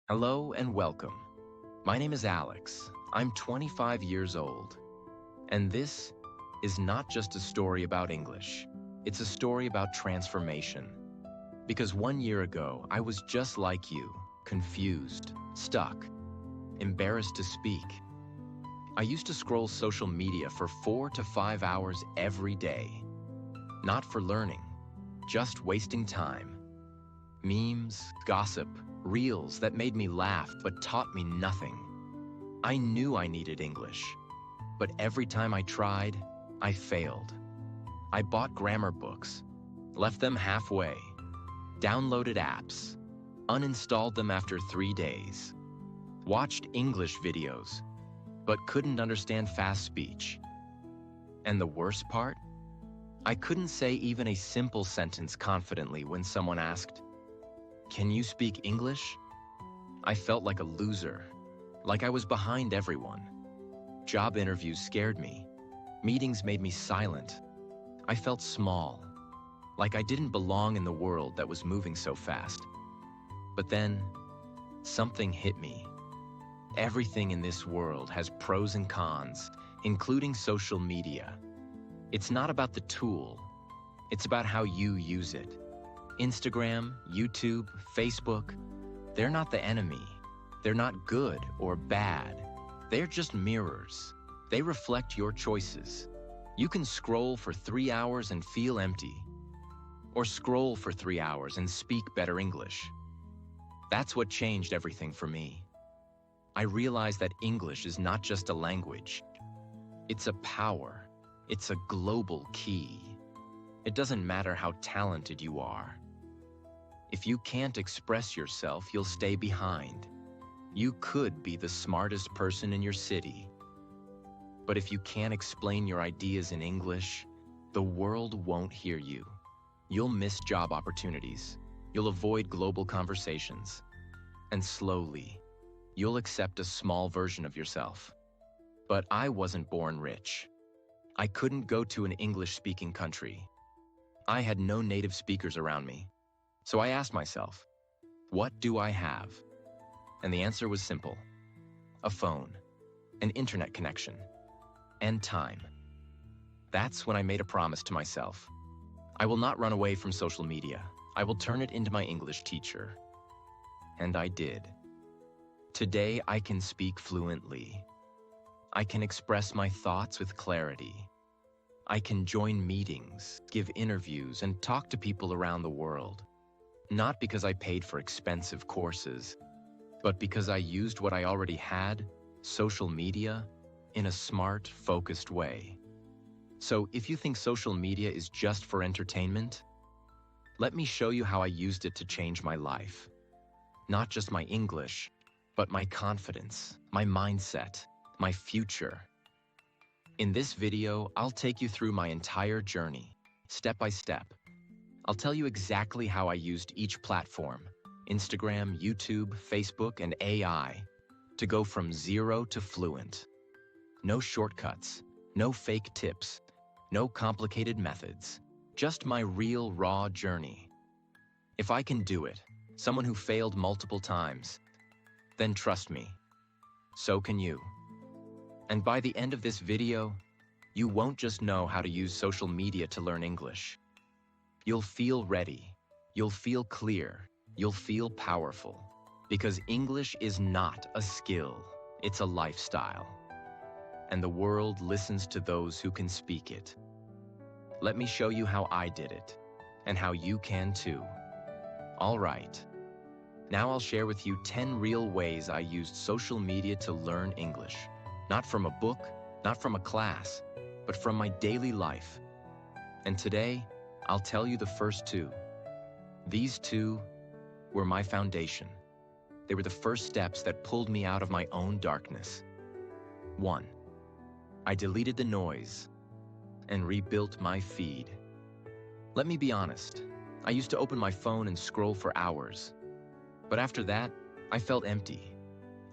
Hello and welcome. My name is Alex. I'm 25 years old. And this is not just a story about English. It's a story about transformation. Because 1 year ago, I was just like you, confused, stuck, embarrassed to speak. I used to scroll social media for 4 to 5 hours every day. Not for learning, just wasting time. Memes, gossip, reels that made me laugh but taught me nothing. I knew I needed English, but every time I tried, I failed. I bought grammar books, left them halfway, downloaded apps, uninstalled them after 3 days, watched English videos, but couldn't understand fast speech. And the worst part? I couldn't say even a simple sentence confidently when someone asked, "Can you speak English?" I felt like a loser, like I was behind everyone. Job interviews scared me. Meetings made me silent. I felt small, like I didn't belong in the world that was moving so fast. But then, something hit me. Everything in this world has pros and cons, including social media. It's not about the tool, it's about how you use it. Instagram, YouTube, Facebook, they're not the enemy. They're not good or bad. They're just mirrors. They reflect your choices. You can scroll for 3 hours and feel empty, or scroll for 3 hours and speak better English. That's what changed everything for me. I realized that English is not just a language. It's a power. It's a global key. It doesn't matter how talented you are. If you can't express yourself, you'll stay behind. You could be the smartest person in your city. But if you can't explain your ideas in English, the world won't hear you. You'll miss job opportunities. You'll avoid global conversations. And slowly, you'll accept a small version of yourself. But I wasn't born rich. I couldn't go to an English-speaking country. I had no native speakers around me. So I asked myself, what do I have? And the answer was simple. A phone, an internet connection, and time. That's when I made a promise to myself. I will not run away from social media. I will turn it into my English teacher. And I did. Today, I can speak fluently. I can express my thoughts with clarity. I can join meetings, give interviews, and talk to people around the world. Not because I paid for expensive courses, but because I used what I already had, social media, in a smart, focused way. So if you think social media is just for entertainment, let me show you how I used it to change my life. Not just my English, but my confidence, my mindset, my future. In this video, I'll take you through my entire journey, step by step. I'll tell you exactly how I used each platform, Instagram, YouTube, Facebook, and AI, to go from zero to fluent. No shortcuts, no fake tips, no complicated methods, just my real raw journey. If I can do it, someone who failed multiple times, then trust me, so can you. And by the end of this video, you won't just know how to use social media to learn English. You'll feel ready, you'll feel clear, you'll feel powerful. Because English is not a skill, it's a lifestyle. And the world listens to those who can speak it. Let me show you how I did it, and how you can too. All right. Now I'll share with you 10 real ways I used social media to learn English. Not from a book, not from a class, but from my daily life. And today, I'll tell you the first two. These two were my foundation. They were the first steps that pulled me out of my own darkness. 1. I deleted the noise and rebuilt my feed. Let me be honest. I used to open my phone and scroll for hours. But after that, I felt empty.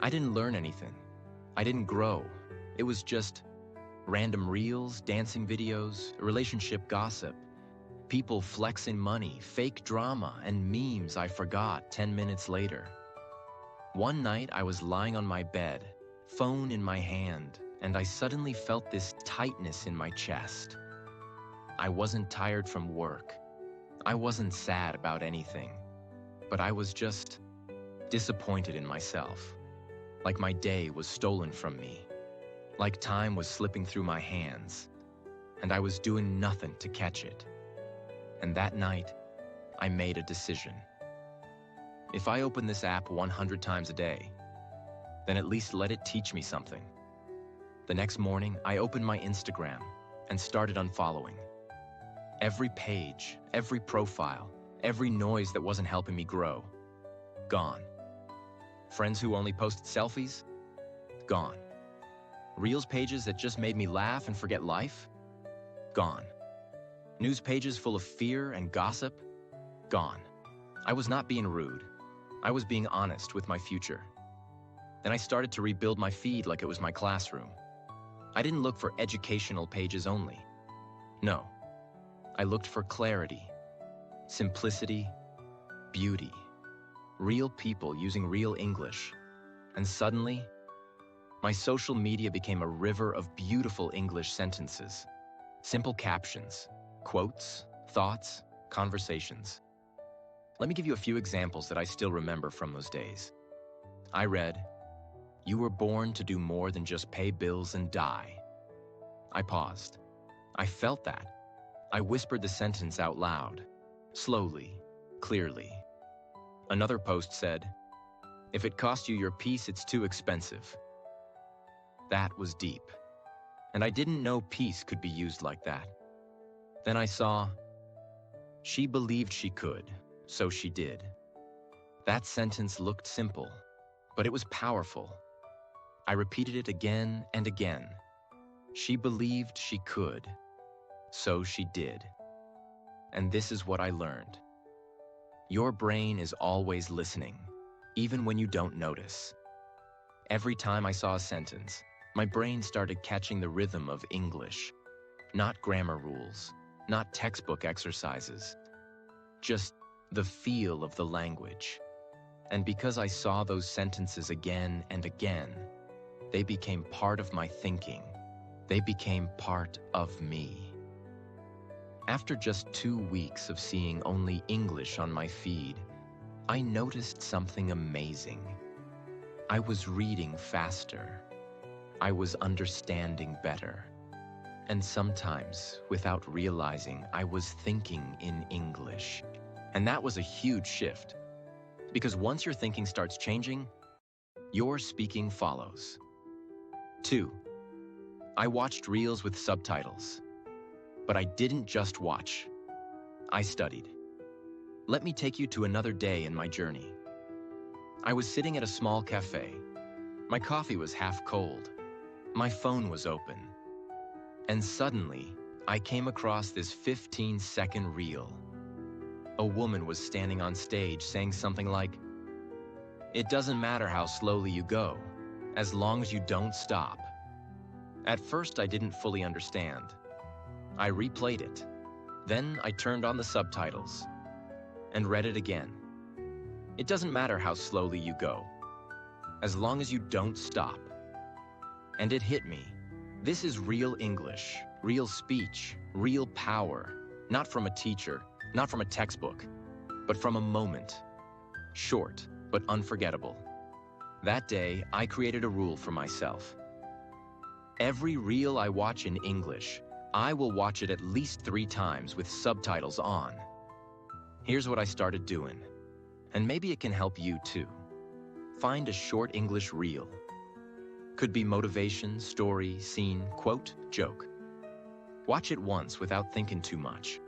I didn't learn anything. I didn't grow. It was just random reels, dancing videos, relationship gossip, people flexing money, fake drama, and memes I forgot 10 minutes later. One night I was lying on my bed, phone in my hand, and I suddenly felt this tightness in my chest. I wasn't tired from work. I wasn't sad about anything, but I was just disappointed in myself. Like my day was stolen from me. Like time was slipping through my hands, and I was doing nothing to catch it. And that night, I made a decision. If I open this app 100 times a day, then at least let it teach me something. The next morning, I opened my Instagram and started unfollowing. Every page, every profile, every noise that wasn't helping me grow, gone. Friends who only posted selfies, gone. Reels pages that just made me laugh and forget life, gone. News pages full of fear and gossip, gone. I was not being rude. I was being honest with my future. Then I started to rebuild my feed like it was my classroom. I didn't look for educational pages only. No, I looked for clarity, simplicity, beauty, real people using real English. And suddenly, my social media became a river of beautiful English sentences, simple captions, quotes, thoughts, conversations. Let me give you a few examples that I still remember from those days. I read, "You were born to do more than just pay bills and die." I paused. I felt that. I whispered the sentence out loud, slowly, clearly. Another post said, "If it costs you your peace, it's too expensive." That was deep. And I didn't know peace could be used like that. Then I saw, "She believed she could, so she did." That sentence looked simple, but it was powerful. I repeated it again and again. She believed she could, so she did. And this is what I learned. Your brain is always listening, even when you don't notice. Every time I saw a sentence, my brain started catching the rhythm of English. Not grammar rules, not textbook exercises, just the feel of the language. And because I saw those sentences again and again, they became part of my thinking. They became part of me. After just 2 weeks of seeing only English on my feed, I noticed something amazing. I was reading faster. I was understanding better. And sometimes, without realizing, I was thinking in English. And that was a huge shift. Because once your thinking starts changing, your speaking follows. 2. I watched reels with subtitles. But I didn't just watch. I studied. Let me take you to another day in my journey. I was sitting at a small cafe. My coffee was half cold. My phone was open. And suddenly, I came across this 15-second reel. A woman was standing on stage saying something like, "It doesn't matter how slowly you go, as long as you don't stop." At first, I didn't fully understand. I replayed it. Then I turned on the subtitles and read it again. It doesn't matter how slowly you go, as long as you don't stop. And it hit me. This is real English, real speech, real power, not from a teacher, not from a textbook, but from a moment. Short, but unforgettable. That day, I created a rule for myself. Every reel I watch in English, I will watch it at least 3 times with subtitles on. Here's what I started doing, and maybe it can help you too. Find a short English reel. Could be motivation, story, scene, quote, joke. Watch it once without thinking too much.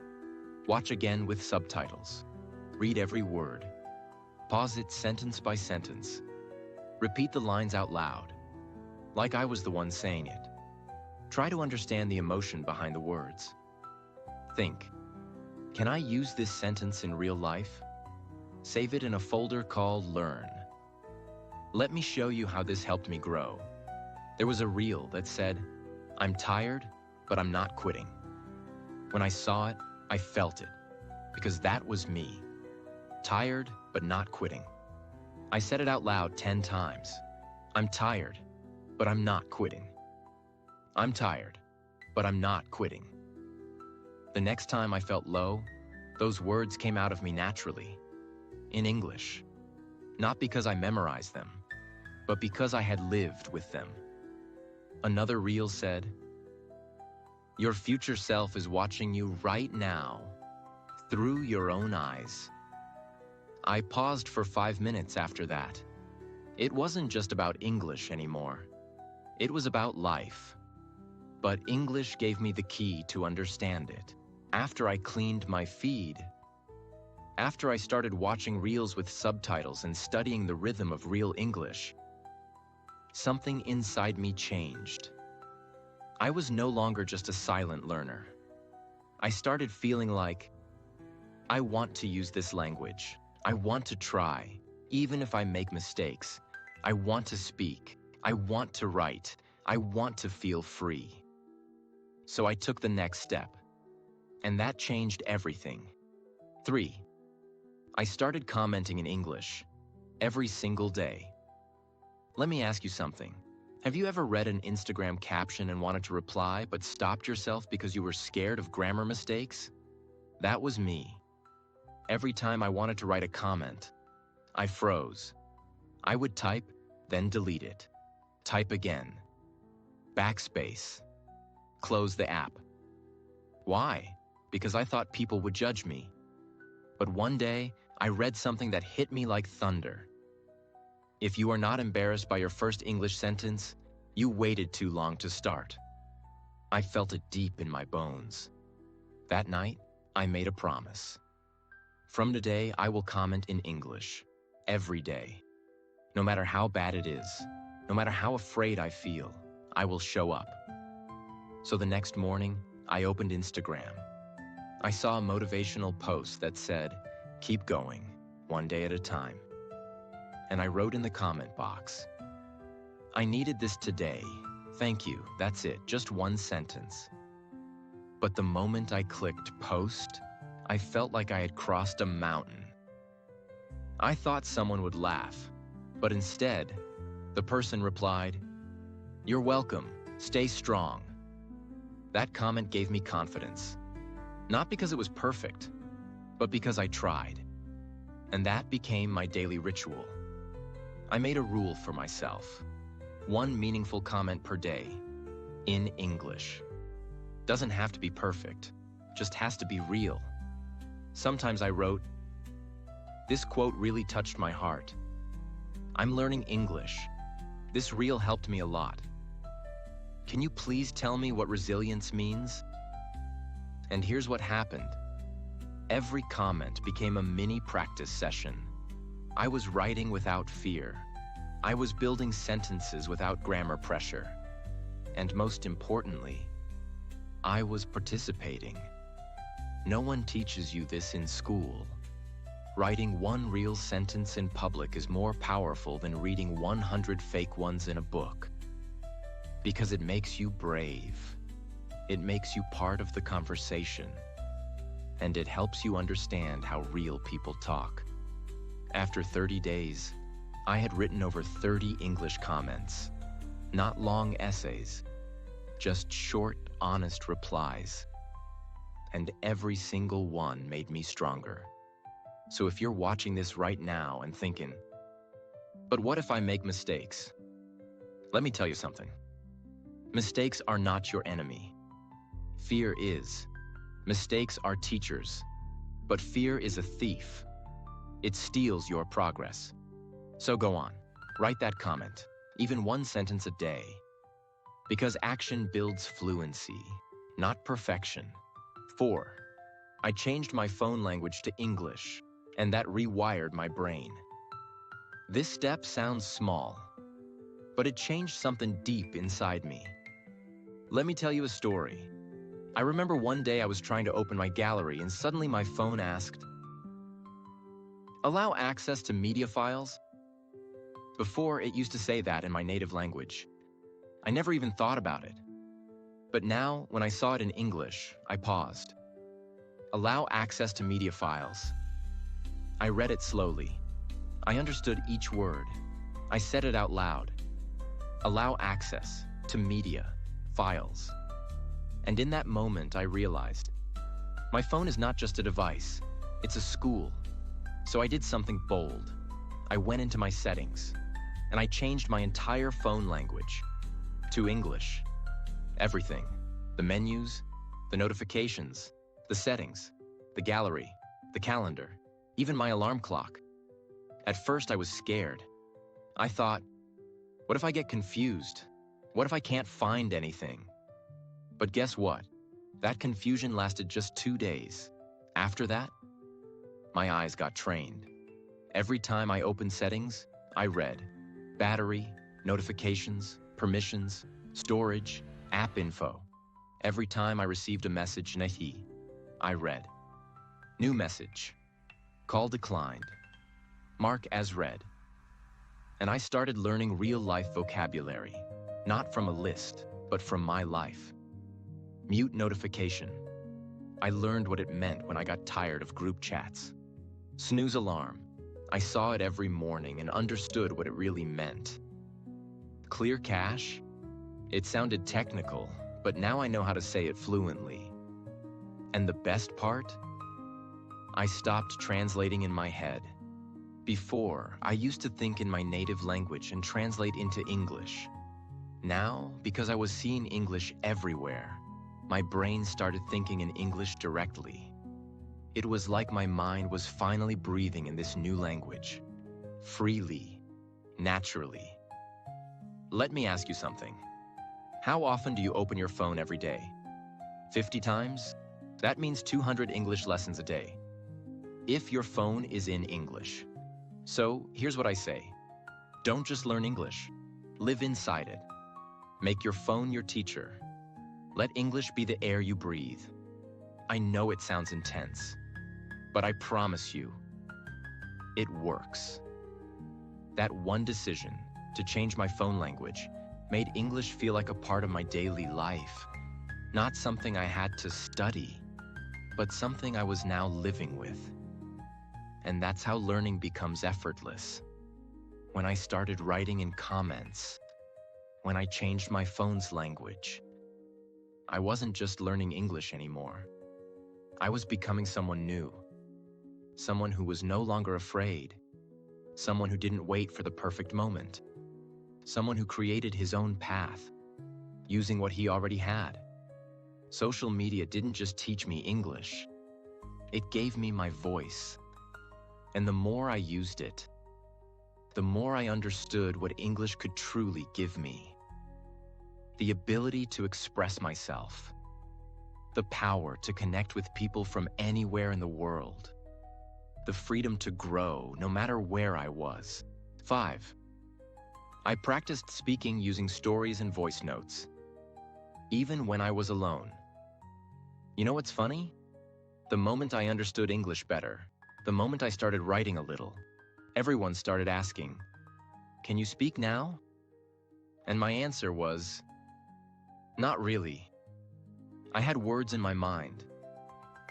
Watch again with subtitles. Read every word. Pause it sentence by sentence. Repeat the lines out loud, like I was the one saying it. Try to understand the emotion behind the words. Think, can I use this sentence in real life? Save it in a folder called Learn. Let me show you how this helped me grow. There was a reel that said, "I'm tired, but I'm not quitting." When I saw it, I felt it, because that was me. Tired, but not quitting. I said it out loud 10 times. I'm tired, but I'm not quitting. I'm tired, but I'm not quitting. The next time I felt low, those words came out of me naturally, in English. Not because I memorized them, but because I had lived with them. Another reel said, "Your future self is watching you right now, through your own eyes." I paused for 5 minutes after that. It wasn't just about English anymore. It was about life. But English gave me the key to understand it. After I cleaned my feed, after I started watching reels with subtitles and studying the rhythm of real English, something inside me changed. I was no longer just a silent learner. I started feeling like, I want to use this language. I want to try, even if I make mistakes. I want to speak. I want to write. I want to feel free. So I took the next step, and that changed everything. 3. I started commenting in English every single day. Let me ask you something. Have you ever read an Instagram caption and wanted to reply but stopped yourself because you were scared of grammar mistakes? That was me. Every time I wanted to write a comment, I froze. I would type, then delete it. Type again. Backspace. Close the app. Why? Because I thought people would judge me. But one day, I read something that hit me like thunder. If you are not embarrassed by your first English sentence, you waited too long to start. I felt it deep in my bones. That night, I made a promise. From today, I will comment in English, every day. No matter how bad it is, no matter how afraid I feel, I will show up. So the next morning, I opened Instagram. I saw a motivational post that said, "Keep going, one day at a time." And I wrote in the comment box, "I needed this today. Thank you, that's it, just one sentence." But the moment I clicked post, I felt like I had crossed a mountain. I thought someone would laugh, but instead, the person replied, "You're welcome, stay strong." That comment gave me confidence. Not because it was perfect, but because I tried. And that became my daily ritual. I made a rule for myself. One meaningful comment per day, in English. Doesn't have to be perfect, just has to be real. Sometimes I wrote, "This quote really touched my heart. I'm learning English. This reel helped me a lot. Can you please tell me what resilience means?" And here's what happened. Every comment became a mini practice session. I was writing without fear. I was building sentences without grammar pressure. And most importantly, I was participating. No one teaches you this in school. Writing one real sentence in public is more powerful than reading 100 fake ones in a book. Because it makes you brave. It makes you part of the conversation. And it helps you understand how real people talk. After 30 days, I had written over 30 English comments. Not long essays, just short, honest replies. And every single one made me stronger. So if you're watching this right now and thinking, "But what if I make mistakes?" Let me tell you something. Mistakes are not your enemy. Fear is. Mistakes are teachers. But fear is a thief. It steals your progress. So go on, write that comment, even one sentence a day. Because action builds fluency, not perfection. 4. I changed my phone language to English, and that rewired my brain. This step sounds small, but it changed something deep inside me. Let me tell you a story. I remember one day I was trying to open my gallery and suddenly my phone asked, "Allow access to media files?" Before, it used to say that in my native language. I never even thought about it. But now, when I saw it in English, I paused. Allow access to media files. I read it slowly. I understood each word. I said it out loud. Allow access to media, files. And in that moment, I realized my phone is not just a device, it's a school. So I did something bold. I went into my settings, and I changed my entire phone language to English. Everything. The menus, the notifications, the settings, the gallery, the calendar, even my alarm clock. At first, I was scared. I thought, what if I get confused? What if I can't find anything? But guess what? That confusion lasted just 2 days. After that, my eyes got trained. Every time I opened settings, I read battery, notifications, permissions, storage, app info. Every time I received a message, I read. New message. Call declined. Mark as read. And I started learning real-life vocabulary, not from a list, but from my life. Mute notification. I learned what it meant when I got tired of group chats. Snooze alarm. I saw it every morning and understood what it really meant. Clear cache? It sounded technical, but now I know how to say it fluently. And the best part? I stopped translating in my head. Before, I used to think in my native language and translate into English. Now, because I was seeing English everywhere, my brain started thinking in English directly. It was like my mind was finally breathing in this new language. Freely, naturally. Let me ask you something. How often do you open your phone every day? 50 times? That means 200 English lessons a day. If your phone is in English. So, here's what I say. Don't just learn English. Live inside it. Make your phone your teacher. Let English be the air you breathe. I know it sounds intense, but I promise you, it works. That one decision to change my phone language made English feel like a part of my daily life. Not something I had to study, but something I was now living with. And that's how learning becomes effortless. When I started writing in comments, when I changed my phone's language, I wasn't just learning English anymore. I was becoming someone new, someone who was no longer afraid, someone who didn't wait for the perfect moment, someone who created his own path, using what he already had. Social media didn't just teach me English, it gave me my voice. And the more I used it, the more I understood what English could truly give me. The ability to express myself, the power to connect with people from anywhere in the world, the freedom to grow no matter where I was. 5. I practiced speaking using stories and voice notes, even when I was alone. You know what's funny? The moment I understood English better, the moment I started writing a little, everyone started asking, "Can you speak now?" And my answer was, "Not really." I had words in my mind,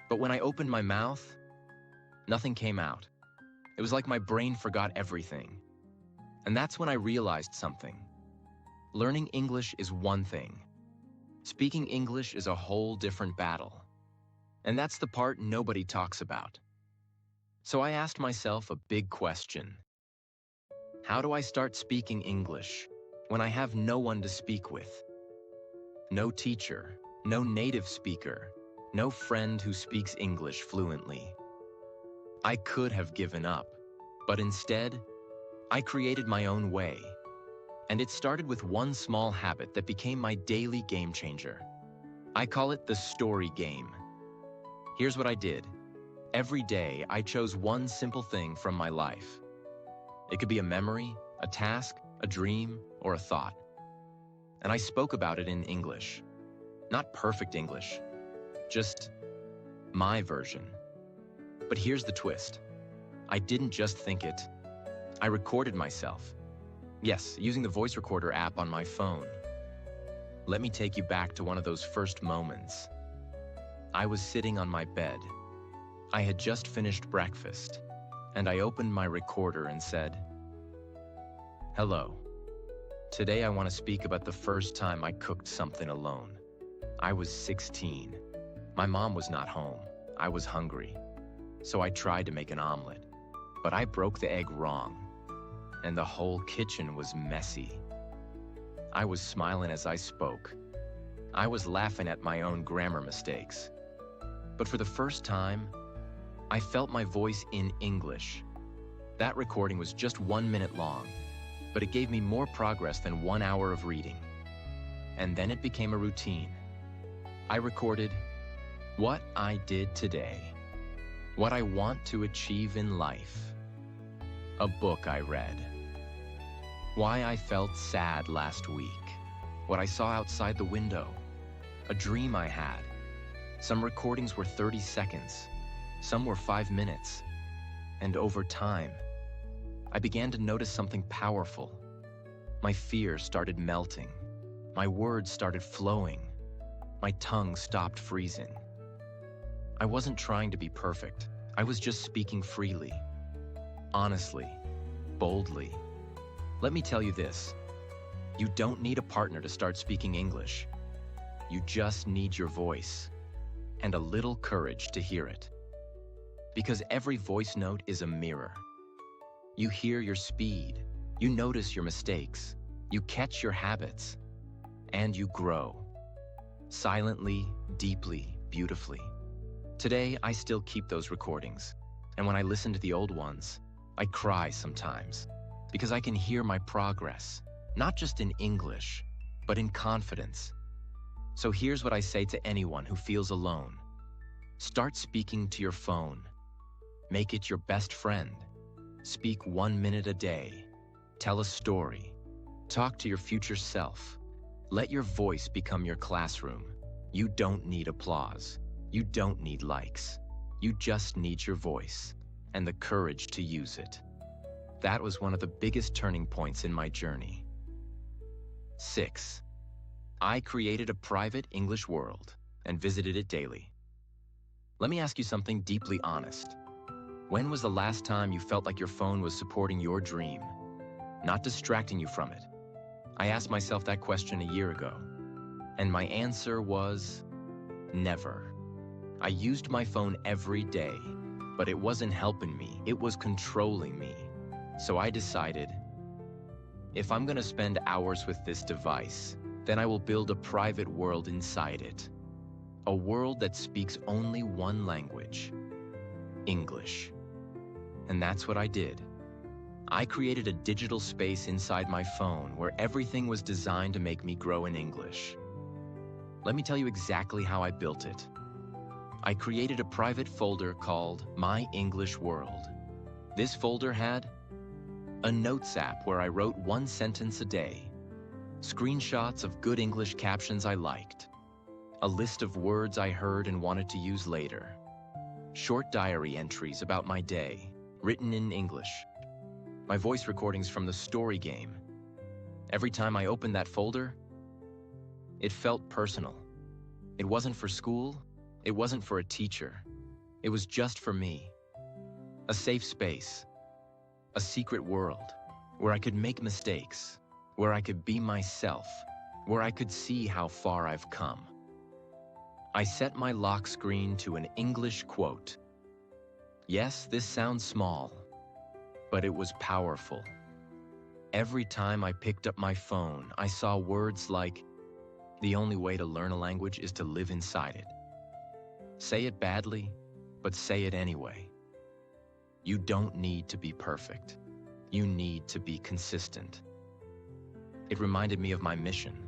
but when I opened my mouth, nothing came out. It was like my brain forgot everything. And that's when I realized something. Learning English is one thing. Speaking English is a whole different battle. And that's the part nobody talks about. So I asked myself a big question. How do I start speaking English when I have no one to speak with? No teacher, no native speaker, no friend who speaks English fluently. I could have given up, but instead, I created my own way. And it started with one small habit that became my daily game changer. I call it the story game. Here's what I did. Every day, I chose one simple thing from my life. It could be a memory, a task, a dream, or a thought. And I spoke about it in English. Not perfect English, just my version. But here's the twist. I didn't just think it. I recorded myself. Yes, using the voice recorder app on my phone. Let me take you back to one of those first moments. I was sitting on my bed. I had just finished breakfast, and I opened my recorder and said, "Hello. Today I want to speak about the first time I cooked something alone. I was 16. My mom was not home. I was hungry. So I tried to make an omelet, but I broke the egg wrong, and the whole kitchen was messy. I was smiling as I spoke. I was laughing at my own grammar mistakes. But for the first time, I felt my voice in English. That recording was just 1 minute long, but it gave me more progress than 1 hour of reading. And then it became a routine. I recorded what I did today, what I want to achieve in life, a book I read, why I felt sad last week, what I saw outside the window, a dream I had. Some recordings were 30 seconds, some were 5 minutes, and over time, I began to notice something powerful. My fear started melting, my words started flowing, my tongue stopped freezing. I wasn't trying to be perfect, I was just speaking freely, honestly, boldly. Let me tell you this, you don't need a partner to start speaking English. You just need your voice and a little courage to hear it. Because every voice note is a mirror. You hear your speed, you notice your mistakes, you catch your habits, and you grow. Silently, deeply, beautifully. Today, I still keep those recordings, and when I listen to the old ones, I cry sometimes, because I can hear my progress, not just in English, but in confidence. So here's what I say to anyone who feels alone. Start speaking to your phone. Make it your best friend. Speak 1 minute a day. Tell a story. Talk to your future self. Let your voice become your classroom. You don't need applause. You don't need likes. You just need your voice and the courage to use it. That was one of the biggest turning points in my journey. 6. I created a private English world and visited it daily. Let me ask you something deeply honest. When was the last time you felt like your phone was supporting your dream, not distracting you from it? I asked myself that question a year ago, and my answer was never. I used my phone every day, but it wasn't helping me, it was controlling me. So I decided, if I'm gonna spend hours with this device, then I will build a private world inside it. A world that speaks only one language, English. And that's what I did. I created a digital space inside my phone where everything was designed to make me grow in English. Let me tell you exactly how I built it. I created a private folder called My English World. This folder had a notes app where I wrote 1 sentence a day, screenshots of good English captions I liked, a list of words I heard and wanted to use later, short diary entries about my day, written in English, my voice recordings from the story game. Every time I opened that folder, it felt personal. It wasn't for school, it wasn't for a teacher. It was just for me. A safe space, a secret world, where I could make mistakes, where I could be myself, where I could see how far I've come. I set my lock screen to an English quote. Yes, this sounds small, but it was powerful. Every time I picked up my phone, I saw words like, the only way to learn a language is to live inside it. Say it badly, but say it anyway. You don't need to be perfect. You need to be consistent. It reminded me of my mission.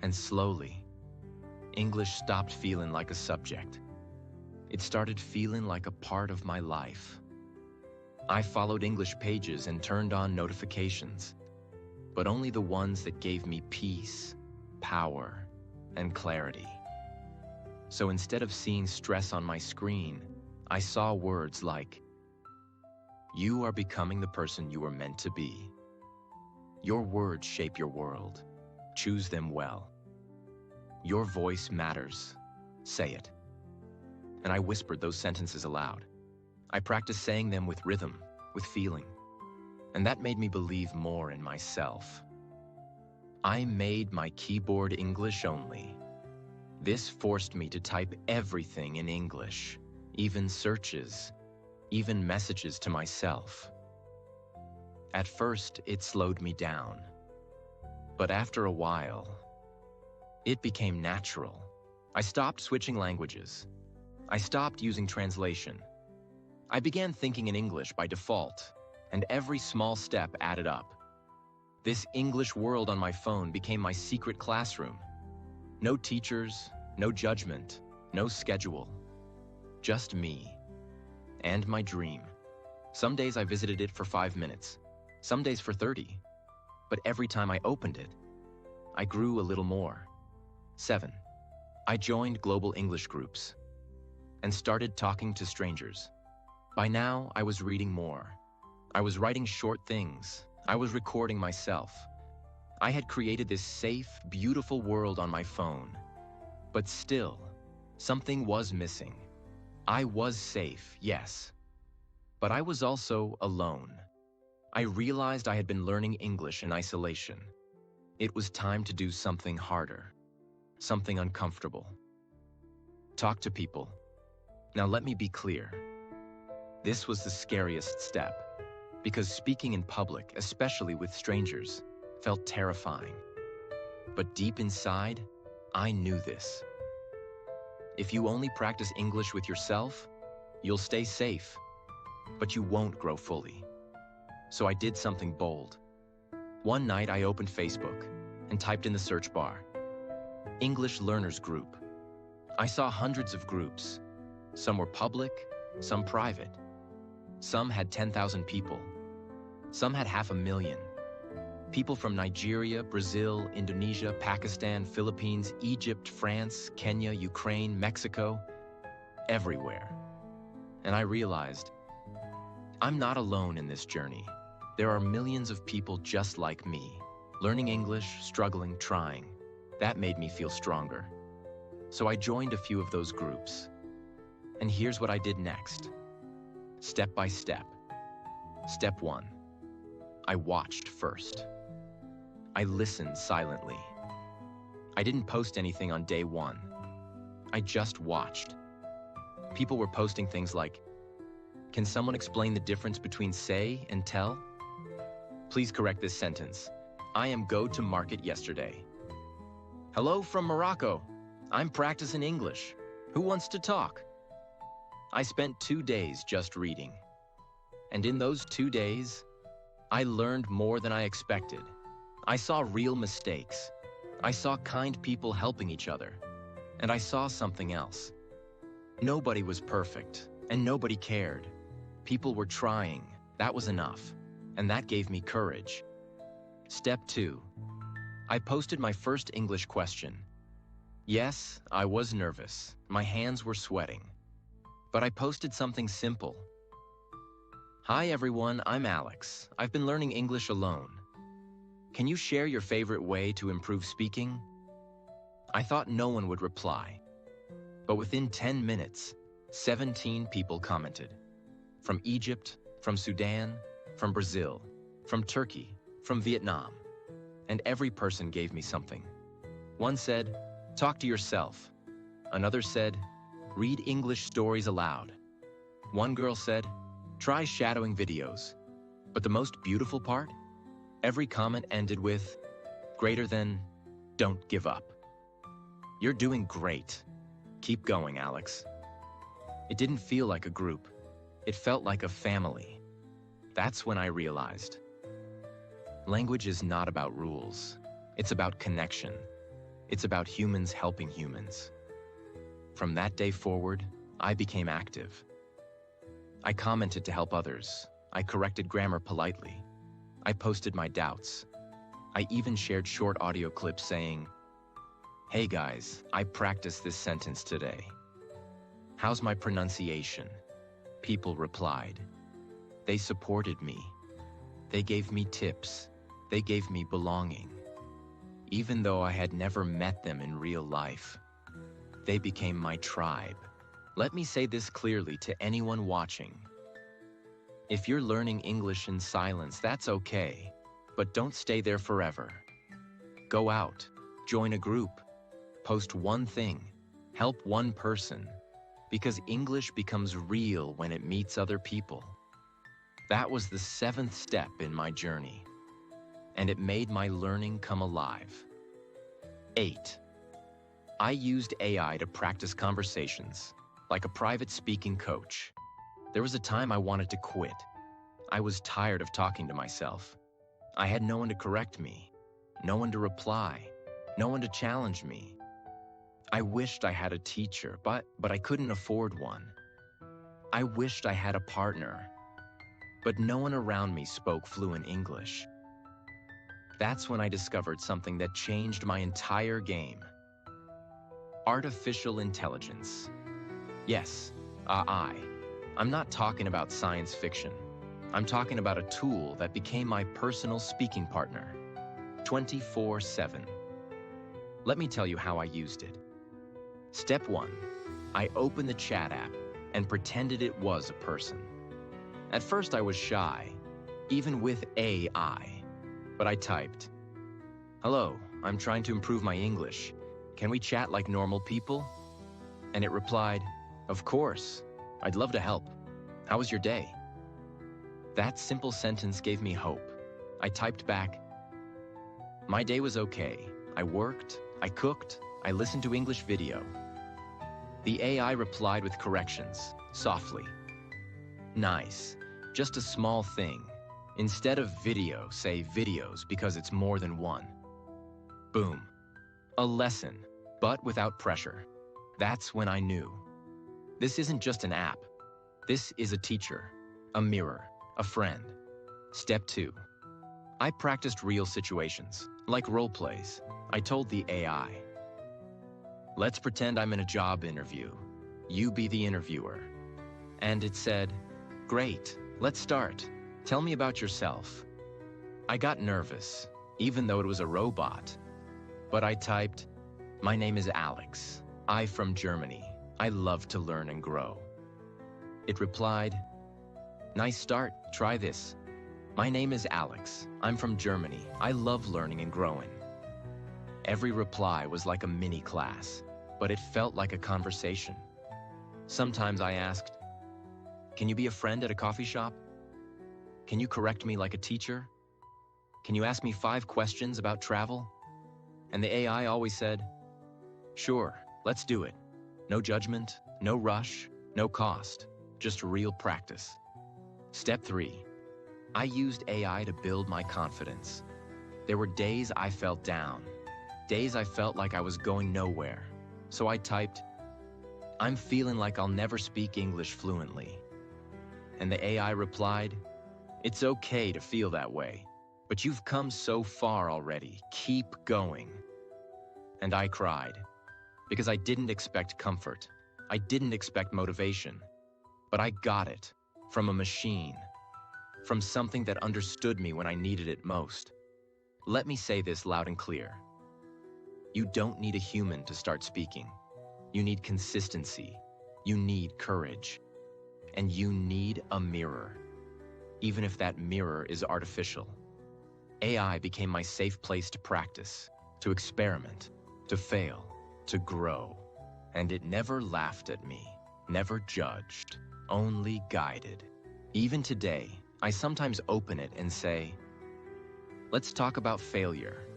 And slowly, English stopped feeling like a subject. It started feeling like a part of my life. I followed English pages and turned on notifications, but only the ones that gave me peace, power, and clarity. So instead of seeing stress on my screen, I saw words like, you are becoming the person you were meant to be. Your words shape your world. Choose them well. Your voice matters. Say it. And I whispered those sentences aloud. I practiced saying them with rhythm, with feeling, and that made me believe more in myself. I made my keyboard English only. This forced me to type everything in English, even searches, even messages to myself. At first, it slowed me down. But after a while, it became natural. I stopped switching languages. I stopped using translation. I began thinking in English by default, and every small step added up. This English world on my phone became my secret classroom. No teachers, no judgment, no schedule. Just me and my dream. Some days I visited it for 5 minutes, some days for 30. But every time I opened it, I grew a little more. 7. I joined global English groups and started talking to strangers. By now, I was reading more. I was writing short things. I was recording myself. I had created this safe, beautiful world on my phone. But still, something was missing. I was safe, yes. But I was also alone. I realized I had been learning English in isolation. It was time to do something harder, something uncomfortable. Talk to people. Now let me be clear. This was the scariest step, because speaking in public, especially with strangers, felt terrifying. But deep inside, I knew this. If you only practice English with yourself, you'll stay safe, but you won't grow fully. So I did something bold. One night I opened Facebook and typed in the search bar, English Learners Group. I saw hundreds of groups. Some were public, some private. Some had 10,000 people. Some had 500,000. People from Nigeria, Brazil, Indonesia, Pakistan, Philippines, Egypt, France, Kenya, Ukraine, Mexico, everywhere. And I realized, I'm not alone in this journey. There are millions of people just like me, learning English, struggling, trying. That made me feel stronger. So I joined a few of those groups. And here's what I did next. Step by step. Step 1. I watched first. I listened silently. I didn't post anything on day 1. I just watched. People were posting things like, can someone explain the difference between say and tell? Please correct this sentence. I am go to market yesterday. Hello from Morocco. I'm practicing English. Who wants to talk? I spent 2 days just reading. And in those 2 days, I learned more than I expected. I saw real mistakes. I saw kind people helping each other. And I saw something else. Nobody was perfect, and nobody cared. People were trying. That was enough. And that gave me courage. Step 2. I posted my first English question. Yes, I was nervous. My hands were sweating. But I posted something simple. Hi everyone, I'm Alex. I've been learning English alone. Can you share your favorite way to improve speaking? I thought no one would reply. But within 10 minutes, 17 people commented. From Egypt, from Sudan, from Brazil, from Turkey, from Vietnam. And every person gave me something. One said, talk to yourself. Another said, read English stories aloud. One girl said, try shadowing videos. But the most beautiful part? Every comment ended with, greater than, don't give up. You're doing great. Keep going, Alex. It didn't feel like a group. It felt like a family. That's when I realized. Language is not about rules. It's about connection. It's about humans helping humans. From that day forward, I became active. I commented to help others. I corrected grammar politely. I posted my doubts. I even shared short audio clips saying, hey guys, I practiced this sentence today. How's my pronunciation? People replied. They supported me. They gave me tips. They gave me belonging. Even though I had never met them in real life, they became my tribe. Let me say this clearly to anyone watching. If you're learning English in silence, that's okay, but don't stay there forever. Go out, join a group, post one thing, help one person, because English becomes real when it meets other people. That was the 7th step in my journey, and it made my learning come alive. 8. I used AI to practice conversations, like a private speaking coach. There was a time I wanted to quit. I was tired of talking to myself. I had no one to correct me, no one to reply, no one to challenge me. I wished I had a teacher, but I couldn't afford one. I wished I had a partner, but no one around me spoke fluent English. That's when I discovered something that changed my entire game. Artificial intelligence. Yes, I'm not talking about science fiction. I'm talking about a tool that became my personal speaking partner, 24/7. Let me tell you how I used it. Step 1, I opened the chat app and pretended it was a person. At first I was shy, even with AI, but I typed, "Hello, I'm trying to improve my English. Can we chat like normal people?" And it replied, "Of course, I'd love to help. How was your day?" That simple sentence gave me hope. I typed back, "My day was okay. I worked, I cooked, I listened to English video." The AI replied with corrections, softly. "Nice, just a small thing. Instead of video, say videos because it's more than one." Boom. A lesson, but without pressure. That's when I knew. This isn't just an app. This is a teacher, a mirror, a friend. Step 2. I practiced real situations, like role plays. I told the AI, "Let's pretend I'm in a job interview. You be the interviewer." And it said, "Great, let's start. Tell me about yourself." I got nervous, even though it was a robot. But I typed, "My name is Alex. I'm from Germany. I love to learn and grow." It replied, "Nice start, try this. My name is Alex. I'm from Germany. I love learning and growing." Every reply was like a mini class, but it felt like a conversation. Sometimes I asked, "Can you be a friend at a coffee shop? Can you correct me like a teacher? Can you ask me 5 questions about travel?" And the AI always said, "Sure, let's do it. No judgment, no rush, no cost, just real practice." Step 3. I used AI to build my confidence. There were days I felt down, days I felt like I was going nowhere. So I typed, "I'm feeling like I'll never speak English fluently." And the AI replied, "It's okay to feel that way, but you've come so far already. Keep going." And I cried, because I didn't expect comfort. I didn't expect motivation, but I got it from a machine, from something that understood me when I needed it most. Let me say this loud and clear. You don't need a human to start speaking. You need consistency. You need courage. And you need a mirror, even if that mirror is artificial. AI became my safe place to practice, to experiment, to fail, to grow. And it never laughed at me, never judged, only guided. Even today, I sometimes open it and say, "Let's talk about failure.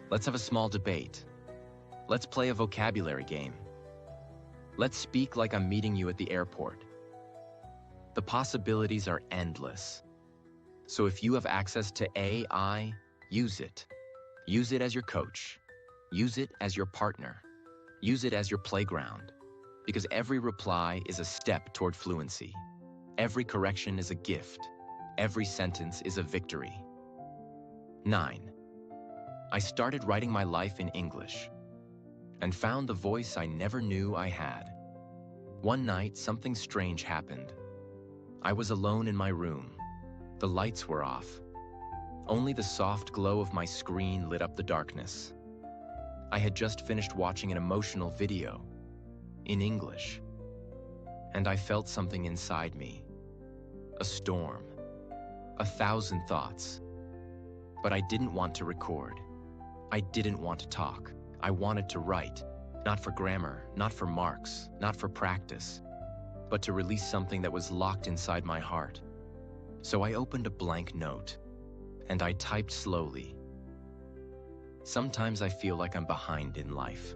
Let's have a small debate. Let's play a vocabulary game. Let's speak like I'm meeting you at the airport." The possibilities are endless. So if you have access to AI, use it. Use it as your coach. Use it as your partner. Use it as your playground. Because every reply is a step toward fluency. Every correction is a gift. Every sentence is a victory. 9. I started writing my life in English and found the voice I never knew I had. One night, something strange happened. I was alone in my room. The lights were off. Only the soft glow of my screen lit up the darkness. I had just finished watching an emotional video in English, and I felt something inside me. a storm, 1,000 thoughts. But I didn't want to record. I didn't want to talk. I wanted to write, not for grammar, not for marks, not for practice, but to release something that was locked inside my heart. So I opened a blank note, and I typed slowly. Sometimes I feel like I'm behind in life,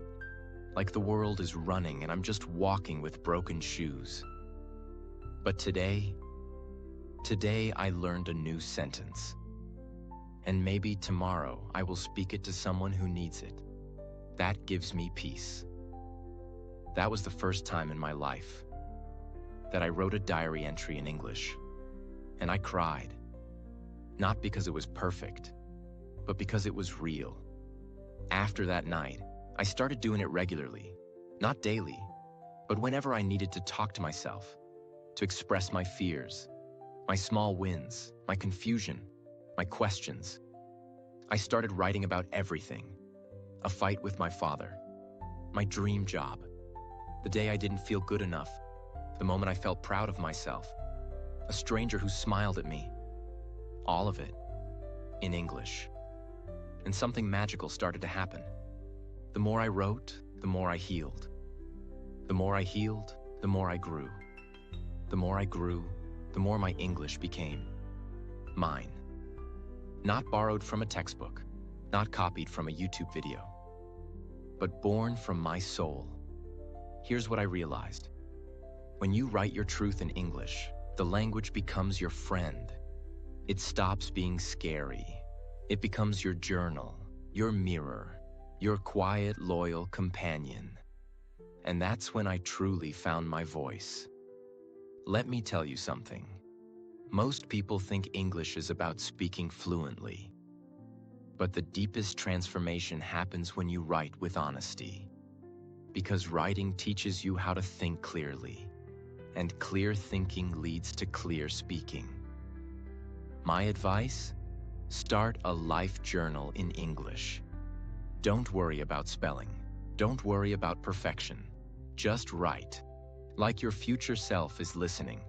like the world is running and I'm just walking with broken shoes. But today I learned a new sentence. And maybe tomorrow I will speak it to someone who needs it. That gives me peace. That was the first time in my life that I wrote a diary entry in English. And I cried. Not because it was perfect, but because it was real. After that night, I started doing it regularly, not daily, but whenever I needed to talk to myself, to express my fears, my small wins, my confusion, my questions. I started writing about everything. A fight with my father, my dream job, the day I didn't feel good enough, the moment I felt proud of myself, a stranger who smiled at me. All of it in English. And something magical started to happen. The more I wrote, the more I healed. The more I healed, the more I grew. The more I grew, the more my English became mine. Not borrowed from a textbook, not copied from a YouTube video, but born from my soul. Here's what I realized. When you write your truth in English, the language becomes your friend. It stops being scary. It becomes your journal, your mirror, your quiet, loyal companion. And that's when I truly found my voice. Let me tell you something. Most people think English is about speaking fluently. But the deepest transformation happens when you write with honesty. Because writing teaches you how to think clearly, and clear thinking leads to clear speaking. My advice? Start a life journal in English. Don't worry about spelling. Don't worry about perfection. Just write, like your future self is listening.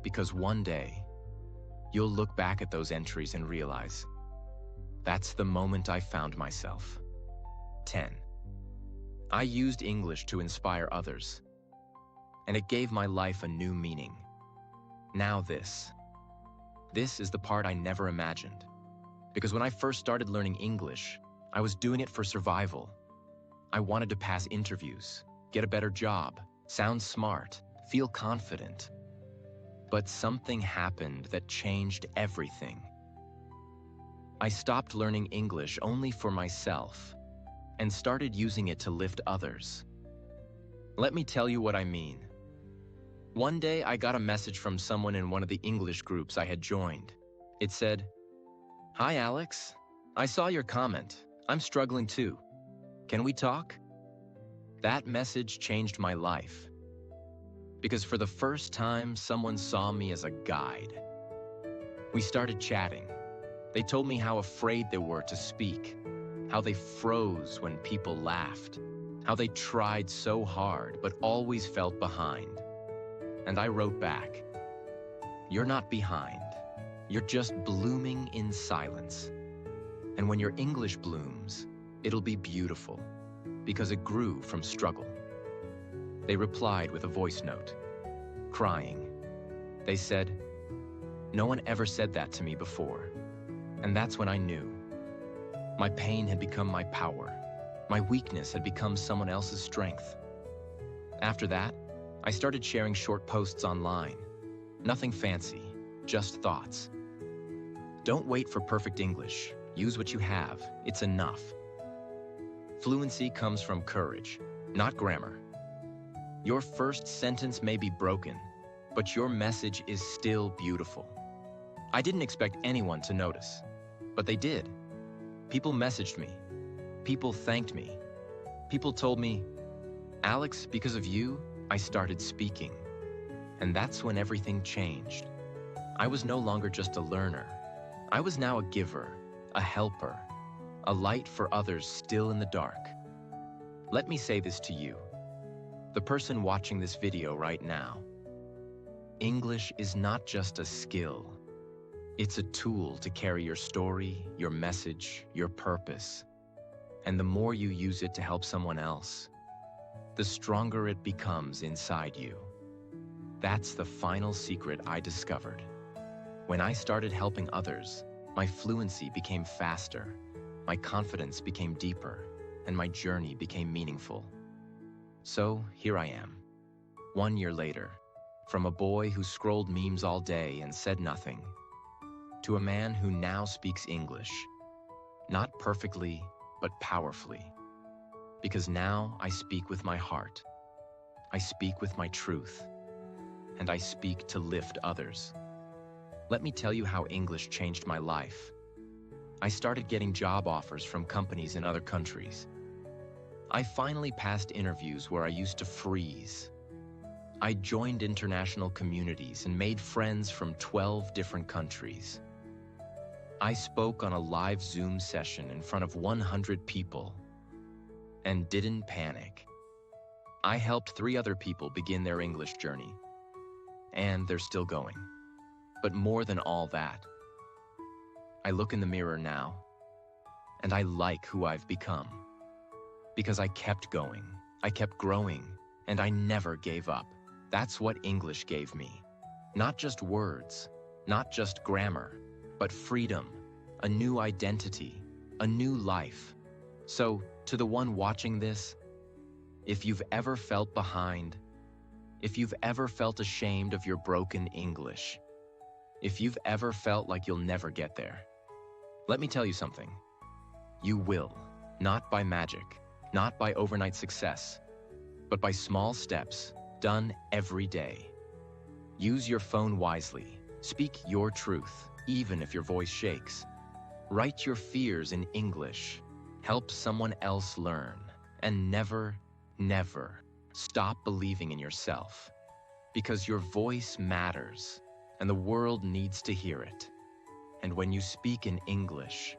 Because one day, you'll look back at those entries and realize, that's the moment I found myself. 10. I used English to inspire others, and it gave my life a new meaning. Now this is the part I never imagined. Because when I first started learning English, I was doing it for survival. I wanted to pass interviews, get a better job, sound smart, feel confident. But something happened that changed everything. I stopped learning English only for myself and started using it to lift others. Let me tell you what I mean. One day I got a message from someone in one of the English groups I had joined. It said, "Hi Alex, I saw your comment. I'm struggling too. Can we talk?" That message changed my life. Because for the first time, someone saw me as a guide. We started chatting. They told me how afraid they were to speak, how they froze when people laughed, how they tried so hard but always felt behind. And I wrote back, "You're not behind. You're just blooming in silence. And when your English blooms, it'll be beautiful, because it grew from struggle." They replied with a voice note, crying. They said, "No one ever said that to me before." And that's when I knew. My pain had become my power. My weakness had become someone else's strength. After that, I started sharing short posts online. Nothing fancy, just thoughts. Don't wait for perfect English. Use what you have. It's enough. Fluency comes from courage, not grammar. Your first sentence may be broken, but your message is still beautiful. I didn't expect anyone to notice, but they did. People messaged me. People thanked me. People told me, "Alex, because of you, I started speaking." And that's when everything changed. I was no longer just a learner. I was now a giver, a helper, a light for others still in the dark. Let me say this to you, the person watching this video right now. English is not just a skill. It's a tool to carry your story, your message, your purpose. And the more you use it to help someone else, the stronger it becomes inside you. That's the final secret I discovered. When I started helping others, my fluency became faster, my confidence became deeper, and my journey became meaningful. So here I am, 1 year later, from a boy who scrolled memes all day and said nothing, to a man who now speaks English, not perfectly, but powerfully. Because now I speak with my heart, I speak with my truth, and I speak to lift others. Let me tell you how English changed my life. I started getting job offers from companies in other countries. I finally passed interviews where I used to freeze. I joined international communities and made friends from 12 different countries. I spoke on a live Zoom session in front of 100 people and didn't panic. I helped 3 other people begin their English journey, and they're still going. But more than all that, I look in the mirror now, and I like who I've become. Because I kept going, I kept growing, and I never gave up. That's what English gave me. Not just words, not just grammar, but freedom, a new identity, a new life. So, to the one watching this, if you've ever felt behind, if you've ever felt ashamed of your broken English, if you've ever felt like you'll never get there, let me tell you something. You will, not by magic, not by overnight success, but by small steps done every day. Use your phone wisely. Speak your truth, even if your voice shakes. Write your fears in English. Help someone else learn. And never, never stop believing in yourself. Because your voice matters, and the world needs to hear it. And when you speak in English,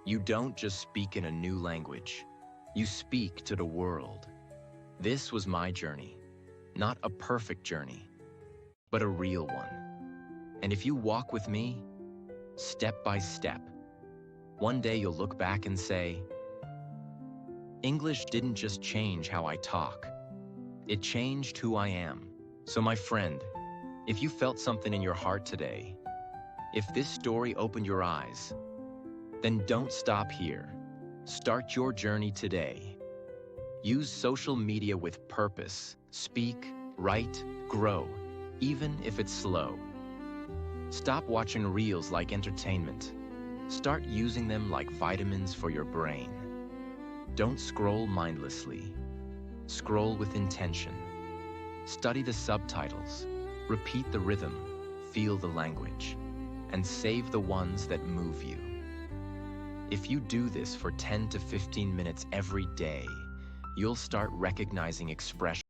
you don't just speak in a new language. You speak to the world. This was my journey. Not a perfect journey, but a real one. And if you walk with me, step by step, one day you'll look back and say, English didn't just change how I talk. It changed who I am. So my friend, if you felt something in your heart today, if this story opened your eyes, then don't stop here. Start your journey today. Use social media with purpose. Speak, write, grow, even if it's slow. Stop watching reels like entertainment. Start using them like vitamins for your brain. Don't scroll mindlessly. Scroll with intention. Study the subtitles. Repeat the rhythm. Feel the language. And save the ones that move you. If you do this for 10 to 15 minutes every day, you'll start recognizing expression